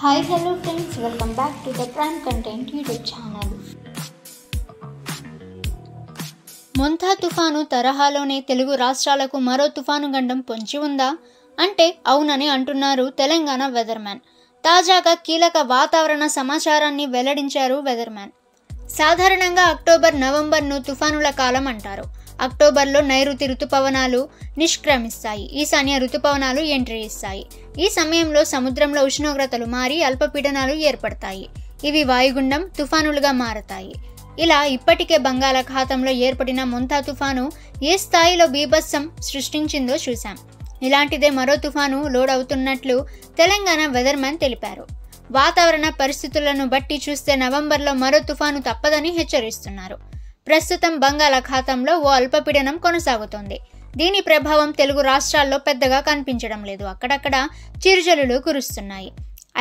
Hi, hello friends, welcome back to the Prime Content YouTube channel. Montha తుఫాను తరహాలోనే తెలుగు రాష్ట్రాలకు మరో తుఫాను గండం పొంచి ఉందా అంటే అవునని అంటున్నారు తెలంగాణ వెదర్మ్యాన్. తాజాగా కీలక వాతావరణ సమాచారాన్ని వెల్లడించారు వెదర్మ్యాన్. సాధారణంగా అక్టోబర్ నవంబర్ను తుఫానుల కాలం అంటారు. అక్టోబర్లో నైరుతి రుతుపవనాలు నిష్క్రమిస్తాయి, ఈశాన్య రుతుపవనాలు ఎంట్రీ ఇస్తాయి. ఈ సమయంలో సముద్రంలో ఉష్ణోగ్రతలు మారి అల్పపీడనాలు ఏర్పడతాయి. ఇవి వాయుగుండం తుఫానులుగా మారతాయి. ఇలా ఇప్పటికే బంగాళాఖాతంలో ఏర్పడిన మొంతా తుఫాను ఏ స్థాయిలో బీభత్సం సృష్టించిందో చూశాం. ఇలాంటిదే మరో తుఫాను లోడ్ అవుతున్నట్లు తెలంగాణ వెదర్మ్యాన్ తెలిపారు. వాతావరణ పరిస్థితులను బట్టి చూస్తే నవంబర్లో మరో తుఫాను తప్పదని హెచ్చరిస్తున్నారు. ప్రస్తుతం బంగాళాఖాతంలో ఓ అల్పపీడనం కొనసాగుతోంది. దీని ప్రభావం తెలుగు రాష్ట్రాల్లో పెద్దగా కనిపించడం లేదు. అక్కడక్కడ చిరుజల్లులు కురుస్తున్నాయి.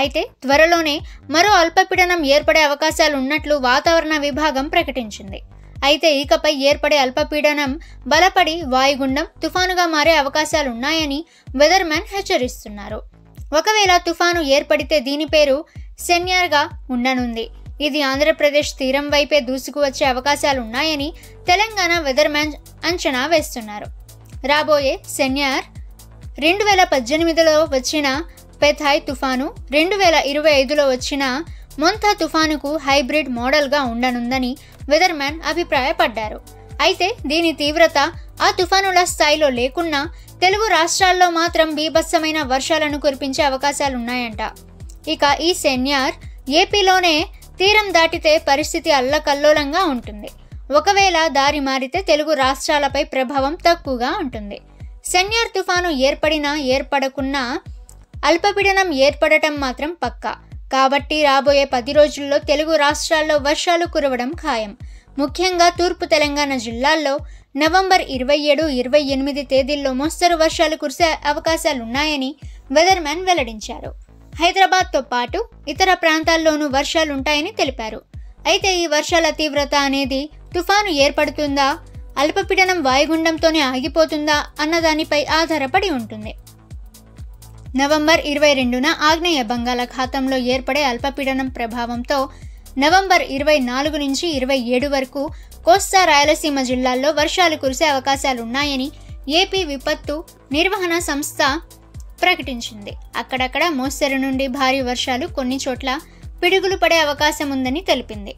అయితే త్వరలోనే మరో అల్పపీడనం ఏర్పడే అవకాశాలు ఉన్నట్లు వాతావరణ విభాగం ప్రకటించింది. అయితే ఇకపై ఏర్పడే అల్పపీడనం బలపడి వాయుగుండం తుఫానుగా మారే అవకాశాలున్నాయని వెదర్మ్యాన్ హెచ్చరిస్తున్నారు. ఒకవేళ తుఫాను ఏర్పడితే దీని పేరు సెన్యార్గా ఉండనుంది. ఇది ఆంధ్రప్రదేశ్ తీరం వైపే దూసుకువచ్చే అవకాశాలున్నాయని తెలంగాణ వెదర్మ్యాన్ అంచనా వేస్తున్నారు. రాబోయే సెన్యార్ 2018లో వచ్చిన పెథాయ్ తుఫాను, 2025లో వచ్చిన మొంతా తుఫానుకు హైబ్రిడ్ మోడల్గా ఉండనుందని వెదర్మ్యాన్ అభిప్రాయపడ్డారు. అయితే దీని తీవ్రత ఆ తుఫానుల స్థాయిలో లేకున్నా తెలుగు రాష్ట్రాల్లో మాత్రం బీభత్సమైన వర్షాలను కురిపించే అవకాశాలున్నాయంట. ఇక ఈ సెన్యార్ ఏపీలోనే తీరం దాటితే పరిస్థితి అల్లకల్లోలంగా ఉంటుంది. ఒకవేళ దారి మారితే తెలుగు రాష్ట్రాలపై ప్రభావం తక్కువగా ఉంటుంది. సెన్యార్ తుఫాను ఏర్పడినా ఏర్పడకున్నా అల్పపీడనం ఏర్పడటం మాత్రం పక్కా. కాబట్టి రాబోయే 10 రోజుల్లో తెలుగు రాష్ట్రాల్లో వర్షాలు కురవడం ఖాయం. ముఖ్యంగా తూర్పు తెలంగాణ జిల్లాల్లో నవంబర్ 27, 28 తేదీల్లో మోస్తరు వర్షాలు కురిసే అవకాశాలున్నాయని వెదర్మ్యాన్ వెల్లడించారు. హైదరాబాద్తో పాటు ఇతర ప్రాంతాల్లోనూ వర్షాలుంటాయని తెలిపారు. అయితే ఈ వర్షాల తీవ్రత అనేది తుఫాను ఏర్పడుతుందా, అల్పపీడనం వాయుగుండంతోనే ఆగిపోతుందా అన్నదానిపై ఆధారపడి ఉంటుంది. నవంబర్ 22న ఆగ్నేయ బంగాళాఖాతంలో ఏర్పడే అల్పపీడనం ప్రభావంతో నవంబర్ 24 నుంచి 27 వరకు కోస్తా రాయలసీమ జిల్లాల్లో వర్షాలు కురిసే అవకాశాలున్నాయని ఏపీ విపత్తు నిర్వహణ సంస్థ ప్రకటించింది. అక్కడక్కడ మోస్తరు నుండి భారీ వర్షాలు, కొన్ని చోట్ల పిడుగులు పడే అవకాశం ఉందని తెలిపింది.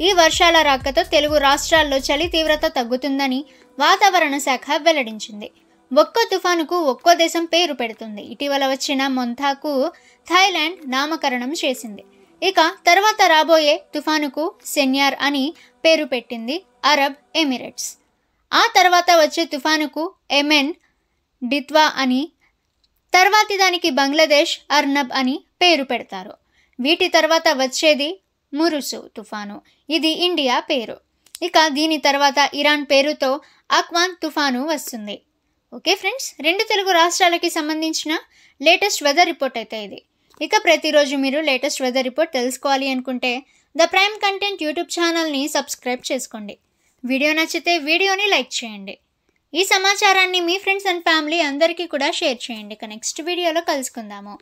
ఈ వర్షాల రాకతో తెలుగు రాష్ట్రాల్లో చలి తీవ్రత తగ్గుతుందని వాతావరణ శాఖ వెల్లడించింది. ఒక్కో తుఫానుకు ఒక్కో దేశం పేరు పెడుతుంది. ఇటీవల వచ్చిన మొంతాకు థాయిలాండ్ నామకరణం చేసింది. ఇక తర్వాత రాబోయే తుఫానుకు సెన్యార్ అని పేరు పెట్టింది అరబ్ ఎమిరేట్స్. ఆ తర్వాత వచ్చే తుఫానుకు ఎమెన్ డిత్వా అని, తర్వాతి దానికి బంగ్లాదేశ్ అర్నబ్ అని పేరు పెడతారు. వీటి తర్వాత వచ్చేది మురుసు తుఫాను, ఇది ఇండియా పేరు. ఇక దీని తర్వాత ఇరాన్ పేరుతో అక్వాన్ తుఫాను వస్తుంది. ఓకే ఫ్రెండ్స్, 2 తెలుగు రాష్ట్రాలకి సంబంధించిన లేటెస్ట్ వెదర్ రిపోర్ట్ అయితే ఇది. ఇక ప్రతిరోజు మీరు లేటెస్ట్ వెదర్ రిపోర్ట్ తెలుసుకోవాలి అనుకుంటే ద ప్రైమ్ కంటెంట్ యూట్యూబ్ ఛానల్ని సబ్స్క్రైబ్ చేసుకోండి. వీడియో నచ్చితే వీడియోని లైక్ చేయండి. ఈ సమాచారాన్ని మీ ఫ్రెండ్స్ అండ్ ఫ్యామిలీ అందరికీ కూడా షేర్ చేయండి. ఇక నెక్స్ట్ వీడియోలో కలుసుకుందాము.